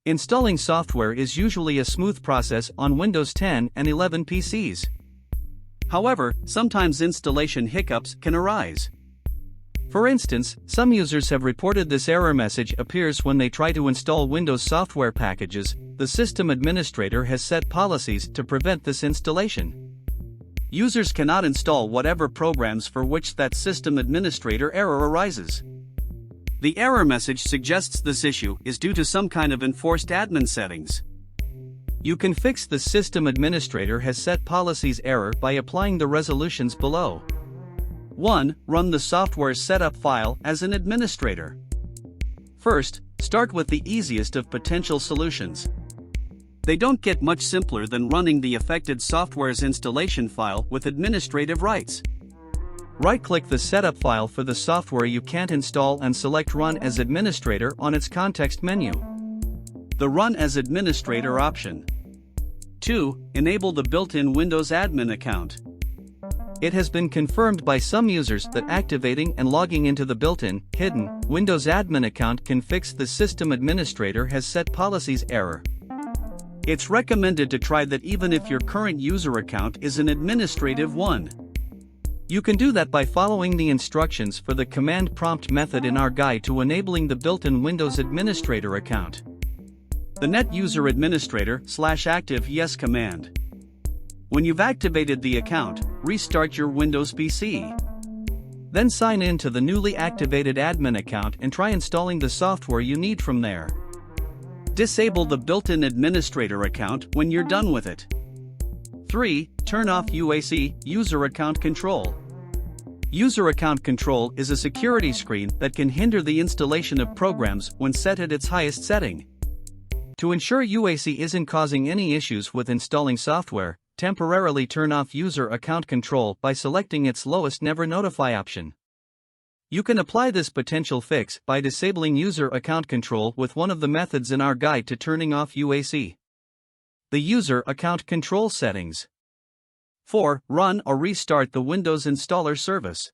Installing software is usually a smooth process on Windows 10 and 11 PCs. However, sometimes installation hiccups can arise. For instance, some users have reported this error message appears when they try to install Windows software packages. The system administrator has set policies to prevent this installation. Users cannot install whatever programs for which that system administrator error arises. The error message suggests this issue is due to some kind of enforced admin settings. You can fix the system administrator has set policies error by applying the resolutions below. 1. Run the software setup file as an administrator. First, start with the easiest of potential solutions. They don't get much simpler than running the affected software's installation file with administrative rights. Right-click the setup file for the software you can't install and select Run as Administrator on its context menu. The Run as Administrator option. 2. Enable the built-in Windows admin account. It has been confirmed by some users that activating and logging into the built-in, hidden, Windows admin account can fix the system administrator has set policies error. It's recommended to try that even if your current user account is an administrative one. You can do that by following the instructions for the command prompt method in our guide to enabling the built-in Windows Administrator account. The net user administrator /active yes command. When you've activated the account, restart your Windows PC. Then sign in to the newly activated admin account and try installing the software you need from there. Disable the built-in administrator account when you're done with it. 3. Turn off UAC, User Account Control. User Account Control is a security screen that can hinder the installation of programs when set at its highest setting. To ensure UAC isn't causing any issues with installing software, temporarily turn off User Account Control by selecting its lowest Never Notify option. You can apply this potential fix by disabling User Account Control with one of the methods in our guide to turning off UAC. The User Account Control settings. 4. Run or restart the Windows Installer service.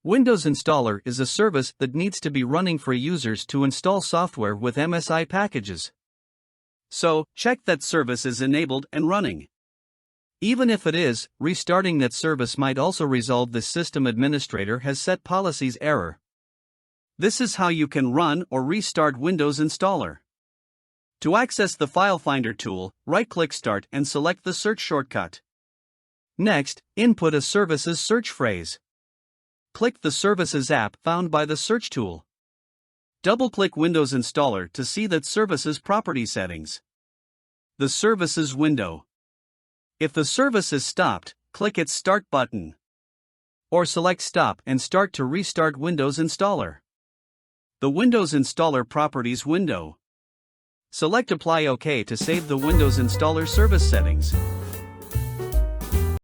Windows Installer is a service that needs to be running for users to install software with MSI packages. So, check that service is enabled and running. Even if it is, restarting that service might also resolve the system administrator has set policies error. This is how you can run or restart Windows Installer. To access the File Finder tool, right-click Start and select the search shortcut. Next, input a service's search phrase. Click the Services app found by the search tool. Double-click Windows Installer to see that service's property settings. The Services window. If the service is stopped, click its Start button. Or select Stop and Start to restart Windows Installer. The Windows Installer Properties window. Select Apply OK to save the Windows Installer service settings.